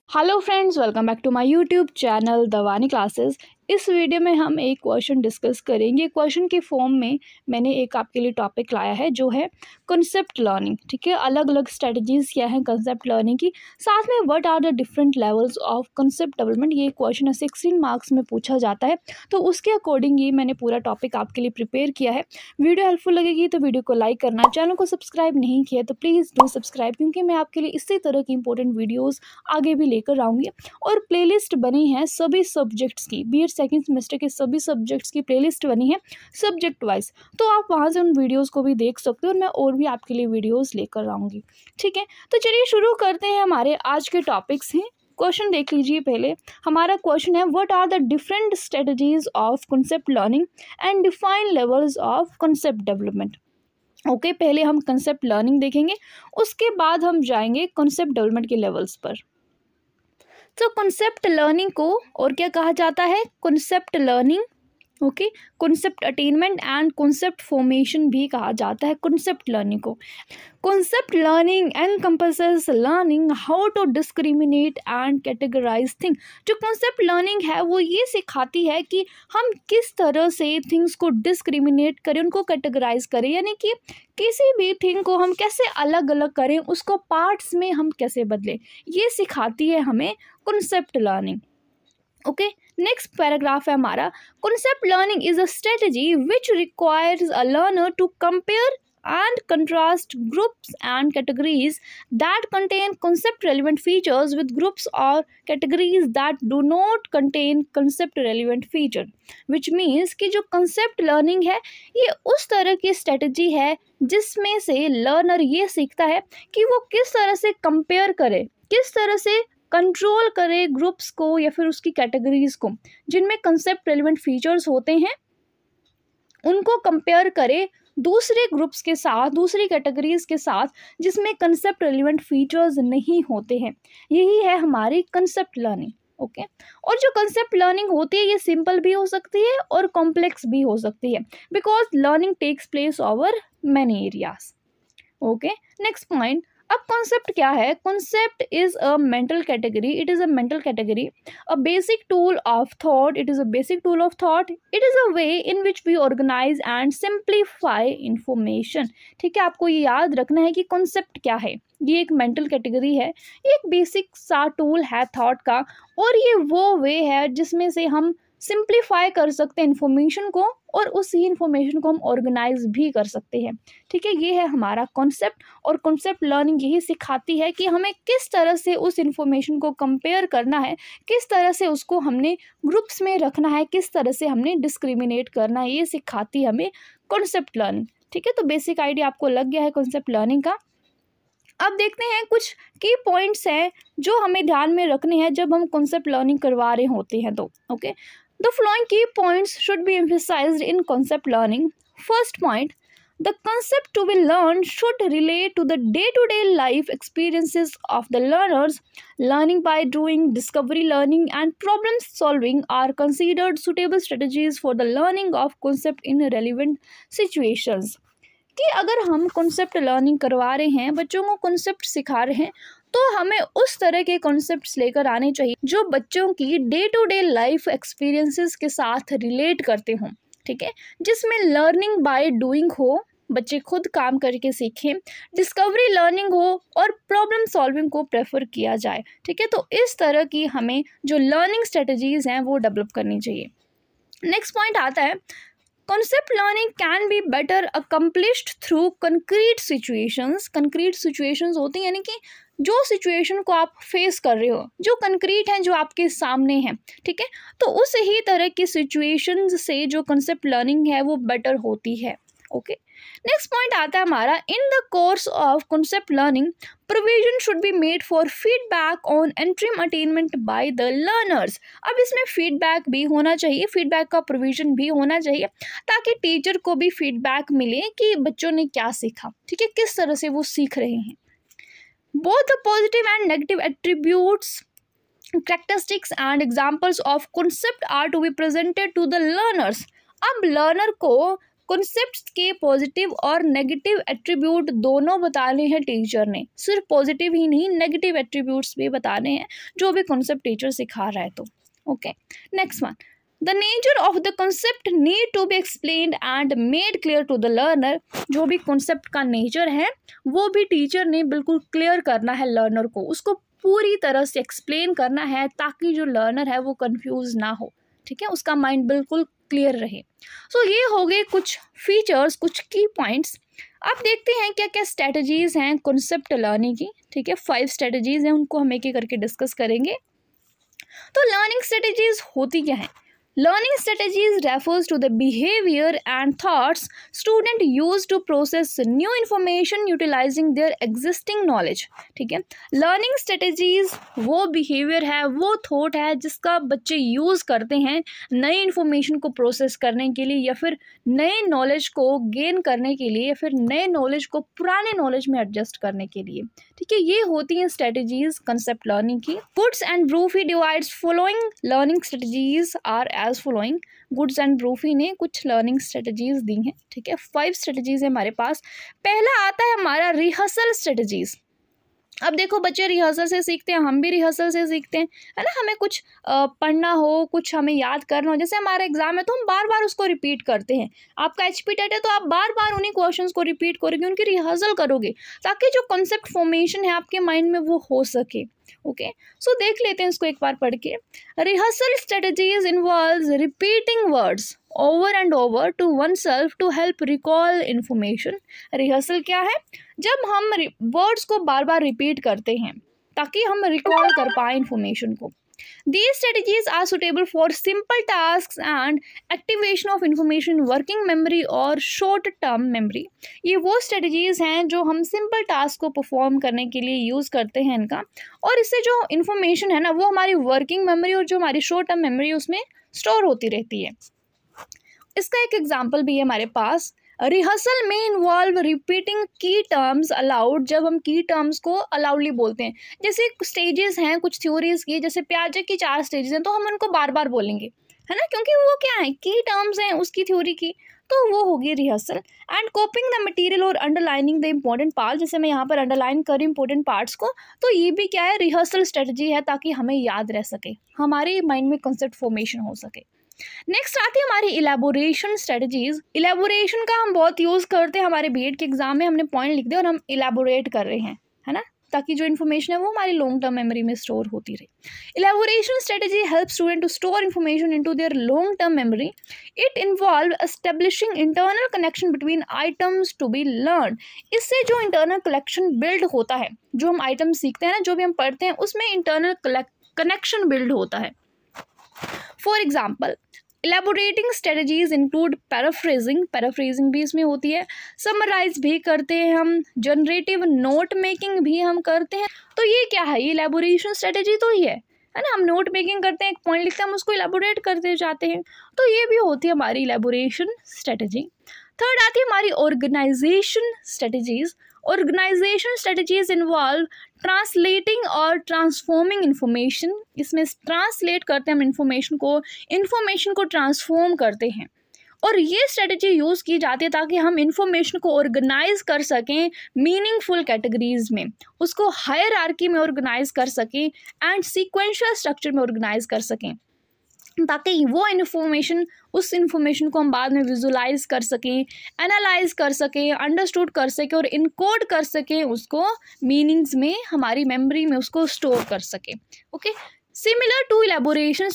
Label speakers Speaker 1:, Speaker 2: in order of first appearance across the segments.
Speaker 1: Hello friends, welcome back to my YouTube channel Dawani classes. इस video में हम एक क्वेश्चन डिस्कस करेंगे। क्वेश्चन के फॉर्म में मैंने एक आपके लिए टॉपिक लाया है जो है कॉन्सेप्ट लर्निंग। ठीक है, अलग अलग स्ट्रेटजीज क्या हैं कॉन्सेप्ट लर्निंग की, साथ में what are the different levels of concept development. ये क्वेश्चन 16 मार्क्स में पूछा जाता है, तो उसके अकॉर्डिंग ये मैंने पूरा टॉपिक आपके लिए प्रिपेयर किया है। वीडियो हेल्पफुल लगेगी तो वीडियो को लाइक करना, चैनल को सब्सक्राइब नहीं किया तो प्लीज़ डू सब्सक्राइब, क्योंकि मैं आपके लिए इसी तरह की इंपॉर्टेंट वीडियोज़ आगे भी लेकर आऊँगी। और प्लेलिस्ट बनी है सभी सब्जेक्ट्स की, बीएड सेकंड सेमेस्टर के सभी सब्जेक्ट्स की प्लेलिस्ट बनी है सब्जेक्ट वाइज, तो आप वहाँ से उन वीडियोस को भी देख सकते हो और मैं और भी आपके लिए वीडियोस लेकर आऊँगी। ठीक है, तो चलिए शुरू करते हैं। हमारे आज के टॉपिक्स हैं। क्वेश्चन देख लीजिए। पहले हमारा क्वेश्चन है, what are the different strategies of concept learning and define levels of concept development. Okay, पहले हम कॉन्सेप्ट लर्निंग देखेंगे, उसके बाद हम जाएंगे कॉन्सेप्ट डेवलपमेंट के लेवल्स पर। तो कॉन्सेप्ट लर्निंग को और क्या कहा जाता है? Concept learning, okay, concept attainment and concept formation भी कहा जाता है कॉन्सेप्ट लर्निंग को। Concept learning encompasses learning how to discriminate and categorize thing. जो कॉन्सेप्ट लर्निंग है वो ये सिखाती है कि हम किस तरह से थिंग्स को डिस्क्रिमिनेट करें, उनको कैटेगराइज करें, यानी कि किसी भी थिंग को हम कैसे अलग अलग करें, उसको पार्ट्स में हम कैसे बदलें, ये सिखाती है हमें concept learning. Okay, next paragraph है हमारा, concept learning is a strategy which requires a learner to compare and contrast groups and categories that contain concept relevant features with groups or categories that do not contain concept relevant feature, which means कि जो concept learning है ये उस तरह की strategy है जिसमें से learner ये सीखता है कि वो किस तरह से compare करे, किस तरह से कंट्रोल करे ग्रुप्स को या फिर उसकी कैटेगरीज को जिनमें कंसेप्ट रेलिवेंट फीचर्स होते हैं, उनको कंपेयर करे दूसरे ग्रुप्स के साथ, दूसरी कैटेगरीज के साथ जिसमें कंसेप्ट रेलिवेंट फीचर्स नहीं होते हैं। यही है हमारी कंसेप्ट लर्निंग। ओके, और जो कंसेप्ट लर्निंग होती है ये सिंपल भी हो सकती है और कॉम्प्लेक्स भी हो सकती है, because learning takes place over many areas. Okay, next point, अब कॉन्सेप्ट क्या है? Concept is a mental category, it is a mental category, a basic tool of thought, it is a basic tool of thought, it is a way in which we organise and simplify information. ठीक है, आपको ये याद रखना है कि concept क्या है। ये एक मेंटल कैटेगरी है, ये एक बेसिक सा टूल है थॉट का, और ये वो वे है जिसमें से हम सिंप्लीफाई कर सकते हैं इन्फॉर्मेशन को और उसी इन्फॉर्मेशन को हम ऑर्गेनाइज भी कर सकते हैं। ठीक है, ये है हमारा कॉन्सेप्ट, और कॉन्सेप्ट लर्निंग यही सिखाती है कि हमें किस तरह से उस इन्फॉर्मेशन को कंपेयर करना है, किस तरह से उसको हमने ग्रुप्स में रखना है, किस तरह से हमने डिस्क्रिमिनेट करना है, ये सिखाती है हमें कॉन्सेप्ट लर्निंग। ठीक है, तो बेसिक आइडिया आपको लग गया है कॉन्सेप्ट लर्निंग का। अब देखते हैं कुछ की पॉइंट्स हैं जो हमें ध्यान में रखने हैं जब हम कॉन्सेप्ट लर्निंग करवा रहे होते हैं तो। ओके, द फॉलोइंग की points should be emphasized in concept learning. First point, the concept to be learned should relate to the day-to-day life experiences of the learners. Learning by doing, discovery learning and problem solving are considered suitable strategies for the learning of concept in relevant situations. कि अगर हम concept learning करवा रहे हैं, बच्चों को concept सिखा रहे हैं, तो हमें उस तरह के कॉन्सेप्ट्स लेकर आने चाहिए जो बच्चों की day to day life experiences के साथ रिलेट करते हों। ठीक है, जिसमें लर्निंग बाय डूइंग हो, बच्चे खुद काम करके सीखें, डिस्कवरी लर्निंग हो और प्रॉब्लम सॉल्विंग को प्रेफर किया जाए। ठीक है, तो इस तरह की हमें जो लर्निंग स्ट्रेटजीज हैं वो डेवलप करनी चाहिए। नेक्स्ट पॉइंट आता है, concept learning can be better accomplished through concrete situations. concrete situations होती हैं यानी कि जो सिचुएशन को आप फेस कर रहे हो, जो कंक्रीट है, जो आपके सामने है। ठीक है, तो उस ही तरह की सिचुएशंस से जो कंसेप्ट लर्निंग है वो बेटर होती है। ओके, नेक्स्ट पॉइंट आता है हमारा, in the course of concept learning provision should be made for feedback on interim attainment by the learners. अब इसमें फीडबैक भी होना चाहिए, फीडबैक का प्रोविजन भी होना चाहिए ताकि टीचर को भी फीडबैक मिले कि बच्चों ने क्या सीखा। ठीक है, किस तरह से वो सीख रहे हैं। Both the positive and negative attributes, characteristics and examples of concept are to be presented to the learners. अब लर्नर को कॉन्सेप्ट्स के पॉजिटिव और नेगेटिव एट्रीब्यूट दोनों बताने हैं टीचर ने, सिर्फ पॉजिटिव ही नहीं नेगेटिव एट्रीब्यूट्स भी बताने हैं जो भी कॉन्सेप्ट टीचर सिखा रहा है तो। Okay, next one, the nature of the concept need to be explained and made clear to the learner. जो भी कॉन्सेप्ट का नेचर है वो भी टीचर ने बिल्कुल क्लियर करना है लर्नर को, उसको पूरी तरह से एक्सप्लेन करना है ताकि जो लर्नर है वो कंफ्यूज ना हो, ठीक है, उसका माइंड बिल्कुल क्लियर रहे। सो ये हो गए कुछ फीचर्स, कुछ की पॉइंट्स। अब देखते हैं क्या क्या स्ट्रेटजीज हैं कॉन्सेप्ट लर्निंग की, ठीक है, 5 स्ट्रेटजीज हैं, उनको हम एक एक करके डिस्कस करेंगे। तो लर्निंग स्ट्रेटजीज होती क्या है? Learning strategies refers to the behavior and thoughts student use to process new information utilizing their existing knowledge, ठीक है। Learning strategies वो behavior है, वो thought है जिसका बच्चे यूज़ करते हैं नई information को process करने के लिए या फिर नए knowledge को gain करने के लिए या फिर नए knowledge को पुराने knowledge में adjust करने के लिए, ठीक है। ये होती हैं strategies concept learning की। Goods and Brophy divides following learning strategies are as following। Goods and Brophy ने कुछ लर्निंग स्ट्रेटजीज दी हैं, ठीक है, 5 स्ट्रेटजीज है हमारे पास। पहला आता है हमारा रिहर्सल स्ट्रेटजीज। अब देखो बच्चे रिहर्सल से सीखते हैं, हम भी रिहर्सल से सीखते हैं, है ना। हमें कुछ पढ़ना हो, कुछ हमें याद करना हो, जैसे हमारा एग्जाम है तो हम बार बार उसको रिपीट करते हैं। आपका HP टेट है तो आप बार बार उन्हीं क्वेश्चंस को रिपीट करोगे, उनकी रिहर्सल करोगे ताकि जो कॉन्सेप्ट फॉर्मेशन है आपके माइंड में वो हो सके। ओके, सो देख लेते हैं इसको एक बार पढ़ के। Rehearsal strategies involves repeating words over and over to oneself to help recall information. Rehearsal क्या है? जब हम वर्ड्स को बार बार रिपीट करते हैं ताकि हम रिकॉल कर पाए इन्फॉर्मेशन को। These strategies are suitable for simple tasks and activation of information working memory और short term memory। ये वो strategies हैं जो हम simple task को perform करने के लिए use करते हैं इनका, और इससे जो information है ना वो हमारी working memory और जो हमारी short term memory उसमें store होती रहती है। इसका एक एग्जाम्पल भी है हमारे पास। रिहर्सल में इन्वॉल्व रिपीटिंग की टर्म्स अलाउड। जब हम की टर्म्स को अलाउडली बोलते हैं, जैसे स्टेजेस हैं कुछ थ्योरीज की, जैसे पियाजे की 4 स्टेजेस हैं तो हम उनको बार बार बोलेंगे, है ना, क्योंकि वो क्या है, की टर्म्स हैं उसकी थ्योरी की, तो वो होगी rehearsal. And copying the material और अंडरलाइनिंग द इम्पोर्टेंट पार्ट, जैसे मैं यहाँ पर अंडरलाइन करी इंपॉर्टेंट पार्ट्स को, तो ये भी क्या है, रिहर्सल स्ट्रेटजी है ताकि हमें याद रह सके, हमारे माइंड में कंसेप्ट फॉर्मेशन हो सके। नेक्स्ट आती है हमारी इलेबोरेशन स्ट्रेटजीज। इलेबोरेशन का हम बहुत यूज़ करते हैं, हमारे बीएड के एग्जाम में हमने पॉइंट लिख दिया और हम इलेबोरेट कर रहे हैं, है ना, ताकि जो इन्फॉर्मेशन है वो हमारी लॉन्ग टर्म मेमोरी में स्टोर होती रहे। Elaboration strategy help student to store information into their long term memory. It involve establishing internal connection between items to be learn. इससे जो इंटरनल कनेक्शन बिल्ड होता है, जो हम आइटम सीखते हैं ना, जो भी हम पढ़ते हैं, उसमें इंटरनल कनेक्शन बिल्ड होता है। For example, elaborating strategies include paraphrasing भी इसमें होती है, समराइज भी करते हैं हम, जनरेटिव नोट मेकिंग भी हम करते हैं। तो ये क्या है, ये इलेबोरेशन स्ट्रेटजी तो ही है ना। हम नोट मेकिंग करते हैं, एक पॉइंट लिखते हैं, हम उसको इलेबोरेट करते जाते हैं, तो ये भी होती है हमारी इलेबोरेशन स्ट्रेटजी। थर्ड आती है हमारी organisation strategies. Organisation strategies involve translating और ट्रांसफॉर्मिंग इंफॉर्मेशन। इसमें ट्रांसलेट करते हैं हम इंफॉर्मेशन को ट्रांसफॉर्म करते हैं, और ये स्ट्रेटजी यूज़ की जाती है ताकि हम इंफॉर्मेशन को ऑर्गेनाइज कर सकें मीनिंगफुल कैटेगरीज में, उसको हायरार्की में ऑर्गेनाइज कर सकें एंड सीक्वेंशियल स्ट्रक्चर में ऑर्गेनाइज कर सकें, ताकि वो उस इन्फॉर्मेशन को हम बाद में विजुलाइज कर सकें, एनालाइज कर सकें, अंडरस्टूड कर सकें और इनकोड कर सकें, उसको मीनिंग्स में हमारी मेमोरी में उसको स्टोर कर सकें। Okay, similar to elaboration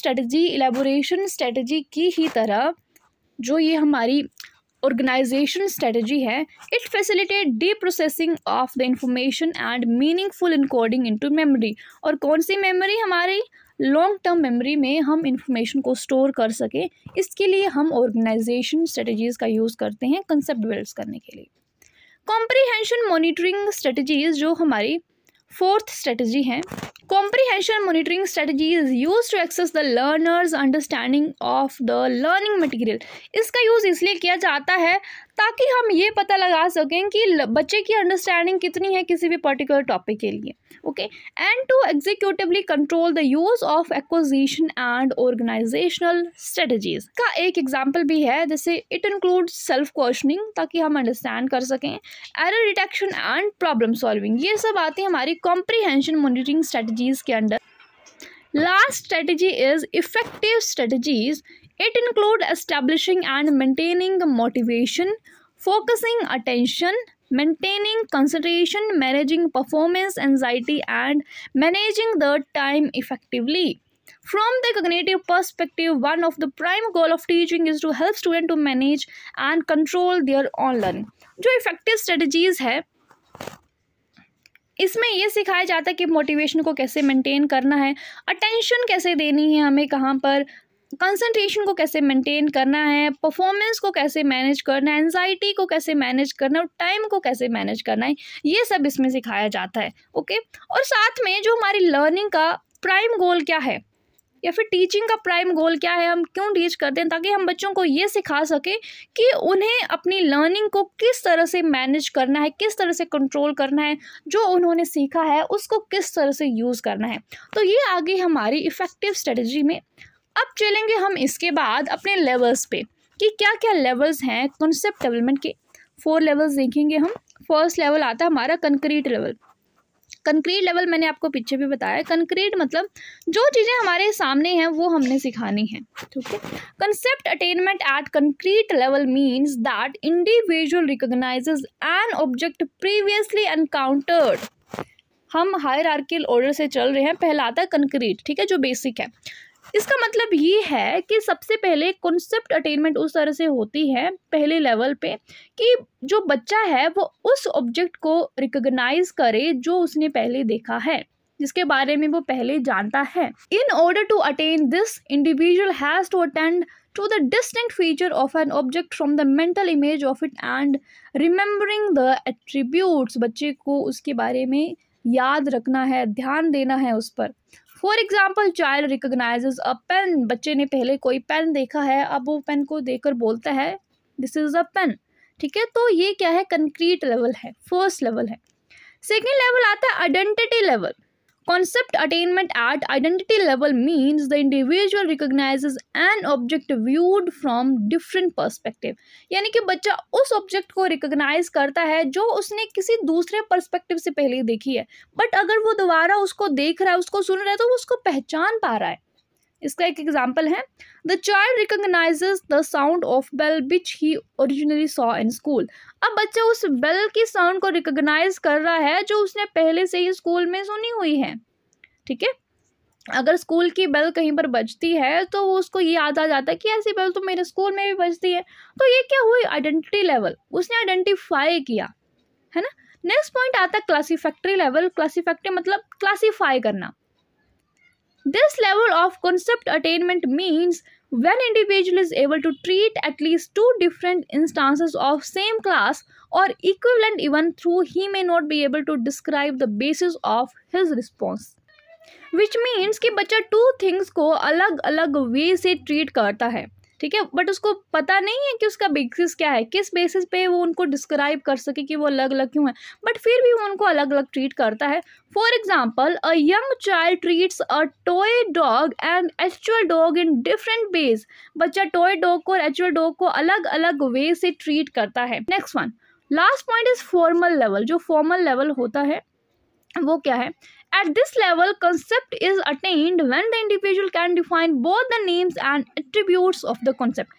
Speaker 1: strategy की ही तरह जो ये हमारी ऑर्गेनाइजेशन स्ट्रेटजी है, it facilitate deep processing of the information and meaningful encoding into memory. और कौन सी मेमोरी, हमारी लॉन्ग टर्म मेमोरी में हम इंफॉर्मेशन को स्टोर कर सकें, इसके लिए हम ऑर्गेनाइजेशन स्ट्रेटजीज़ का यूज़ करते हैं कंसेप्ट बिल्ड्स करने के लिए। कॉम्प्रीहेंशन मॉनिटरिंग स्ट्रेटजीज जो हमारी 4th स्ट्रेटजी है। Comprehension monitoring strategy is use to access the learners understanding of the learning material. इसका यूज़ इसलिए किया जाता है ताकि हम ये पता लगा सकें कि बच्चे की अंडरस्टैंडिंग कितनी है किसी भी पर्टिकुलर टॉपिक के लिए। Okay, and to executively control the use of acquisition and organizational strategies का एक एग्जांपल भी है, जैसे इट इंक्लूड्स सेल्फ क्वेश्चनिंग, ताकि हम अंडरस्टैंड कर सकें, error detection and problem solving, ये सब आती है हमारी कॉम्प्रिहेंशन मॉनिटरिंग स्ट्रेटजीज के under. Last strategy is effective strategies. It includes establishing and maintaining motivation, focusing attention, maintaining concentration, managing performance anxiety, and managing the time effectively. From the cognitive perspective, one of the prime goal of teaching is to help students to manage and control their own learning. जो effective strategies है, इसमें ये सिखाया जाता है कि motivation को कैसे मेंटेन करना है, अटेंशन कैसे देनी है हमें कहाँ पर, कंसंट्रेशन को कैसे मेंटेन करना है, परफॉर्मेंस को कैसे मैनेज करना है, एंजाइटी को कैसे मैनेज करना है, और टाइम को कैसे मैनेज करना है, ये सब इसमें सिखाया जाता है। ओके, और साथ में जो हमारी लर्निंग का प्राइम गोल क्या है, या फिर टीचिंग का प्राइम गोल क्या है, हम क्यों टीच करते हैं, ताकि हम बच्चों को ये सिखा सकें कि उन्हें अपनी लर्निंग को किस तरह से मैनेज करना है, किस तरह से कंट्रोल करना है, जो उन्होंने सीखा है उसको किस तरह से यूज़ करना है। तो ये आगे हमारी इफ़ेक्टिव स्ट्रेटजी में। अब चलेंगे हम इसके बाद अपने लेवल्स पे कि क्या क्या लेवल्स हैं कॉन्सेप्ट डेवलपमेंट के। 4 लेवल्स देखेंगे हम। फर्स्ट लेवल आता है हमारा कंक्रीट लेवल। कंक्रीट लेवल मैंने आपको पीछे भी बताया, कंक्रीट मतलब जो चीज़ें हमारे सामने हैं वो हमने सिखानी है। ठीक है, concept attainment at concrete level means that individual recognises an object previously encountered. हम हायरार्किकल ऑर्डर से चल रहे हैं, पहला आता है कंक्रीट, ठीक है, जो बेसिक है। इसका मतलब ये है कि सबसे पहले कॉन्सेप्ट अटेनमेंट उस तरह से होती है पहले लेवल पे कि जो बच्चा है वो उस ऑब्जेक्ट को रिकॉग्नाइज करे जो उसने पहले देखा है, जिसके बारे में वो पहले जानता है। In order to attain this, individual has to attend to the distinct feature of an object from the mental image of it and remembering the attributes। बच्चे को उसके बारे में याद रखना है, ध्यान देना है उस पर। For example, child recognises a pen. बच्चे ने पहले कोई पेन देखा है, अब वो पेन को देखकर बोलता है दिस इज अ पेन। ठीक है, तो ये क्या है, कंक्रीट लेवल है, फर्स्ट लेवल है। सेकेंड लेवल आता है identity level. Concept attainment at identity level means the individual recognizes an object viewed from different perspective। यानी कि बच्चा उस ऑब्जेक्ट को रिकॉग्नाइज करता है जो उसने किसी दूसरे पर्सपेक्टिव से पहले देखी है, बट अगर वो दोबारा उसको देख रहा है, उसको सुन रहा है, तो वो उसको पहचान पा रहा है। इसका एक एग्जाम्पल है, the child recognises the sound of bell which he originally saw in school. अब बच्चा उस बेल की साउंड को रिकॉग्नाइज कर रहा है जो उसने पहले से ही स्कूल में सुनी हुई है। ठीक है, अगर स्कूल की बेल कहीं पर बजती है तो उसको ये याद आ जाता है कि ऐसी बेल तो मेरे स्कूल में भी बजती है। तो ये क्या हुई, आइडेंटिटी लेवल, उसने आइडेंटिफाई किया, है ना। नेक्स्ट पॉइंट आता है क्लासीफैक्टरी लेवल। क्लासीफैक्टरी मतलब क्लासीफाई करना। This level of concept attainment means when individual is able to treat at least 2 different instances of same class or equivalent even though he may not be able to describe the basis of his response, which means कि बच्चा 2 things को अलग अलग वे से treat करता है। ठीक है, बट उसको पता नहीं है कि उसका बेसिस क्या है, किस बेसिस पे वो उनको डिस्क्राइब कर सके कि वो अलग अलग क्यों है, बट फिर भी वो उनको अलग अलग ट्रीट करता है। For example, a young child treats a toy dog and actual dog in different ways. बच्चा टॉय डॉग को और एक्चुअल डॉग को अलग अलग वे से ट्रीट करता है। Next one, last point is formal level. जो फॉर्मल लेवल होता है वो क्या है, at this level concept is attained when the individual can define both the names and attributes of the concept।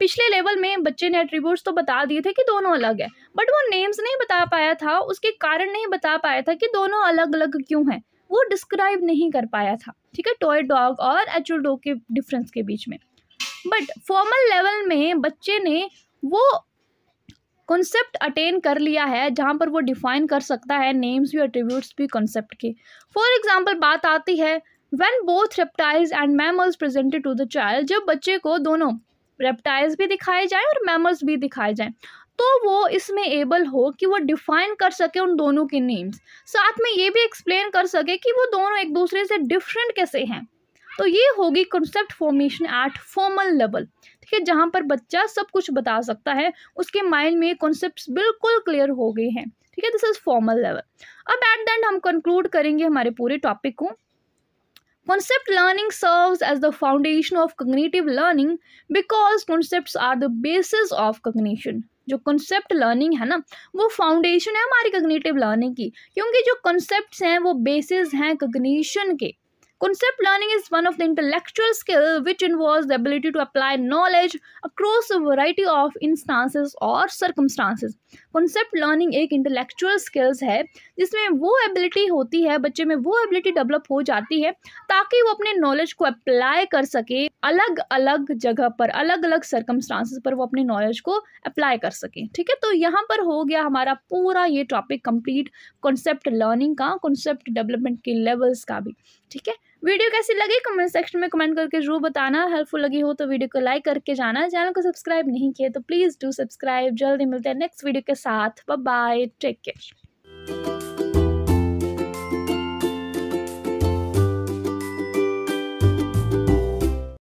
Speaker 1: पिछले लेवल में बच्चे ने एट्रीब्यूट्स तो बता दिए थे कि दोनों अलग है, बट वो नेम्स नहीं बता पाया था, उसके कारण नहीं बता पाया था कि दोनों अलग अलग क्यों हैं, वो डिस्क्राइब नहीं कर पाया था। ठीक है, टॉय डॉग और एक्चुअल डॉग के डिफरेंस के बीच में। बट फॉर्मल लेवल में बच्चे ने वो कॉन्सेप्ट अटेन कर लिया है जहाँ पर वो डिफाइन कर सकता है नेम्स भी, एट्रीब्यूट्स भी कॉन्सेप्ट के। फॉर एग्जांपल, बात आती है when both reptiles and mammals presented to the child. जब बच्चे को दोनों रेप्टाइल्स भी दिखाए जाएं और मैमल्स भी दिखाए जाएं, तो वो इसमें एबल हो कि वो डिफाइन कर सके उन दोनों के नेम्स, साथ में ये भी एक्सप्लेन कर सके कि वो दोनों एक दूसरे से डिफरेंट कैसे हैं। तो ये होगी concept formation at formal level, ठीक है, जहाँ पर बच्चा सब कुछ बता सकता है, उसके माइंड में कॉन्सेप्ट्स बिल्कुल क्लियर हो गए हैं, ठीक है, दिस इज फॉर्मल लेवल। अब एट द एंड हम कंक्लूड करेंगे हमारे पूरे टॉपिक को। Concept learning serves as the foundation of cognitive learning because concepts are the basis of cognition। जो concept learning है ना, वो foundation है हमारी cognitive learning की, क्योंकि जो concepts हैं वो basis हैं cognition के। Concept learning is one of the intellectual skill which involves the ability to apply knowledge across a variety of instances or circumstances। Concept learning एक intellectual skills है जिसमें वो ability होती है, बच्चे में वो ability develop हो जाती है ताकि वो अपने knowledge को apply कर सके, अलग अलग जगह पर, अलग अलग circumstances पर वो अपने knowledge को apply कर सके, ठीक है। तो यहाँ पर हो गया हमारा पूरा ये टॉपिक कंप्लीट concept learning का, concept development के levels का भी, ठीक है। वीडियो कैसी लगी कमेंट सेक्शन में कमेंट करके जरूर बताना। हेल्पफुल लगी हो तो वीडियो को लाइक करके जाना। चैनल को सब्सक्राइब नहीं किया तो प्लीज़ डू सब्सक्राइब। जल्दी मिलते हैं नेक्स्ट वीडियो के साथ। Bye bye, take care.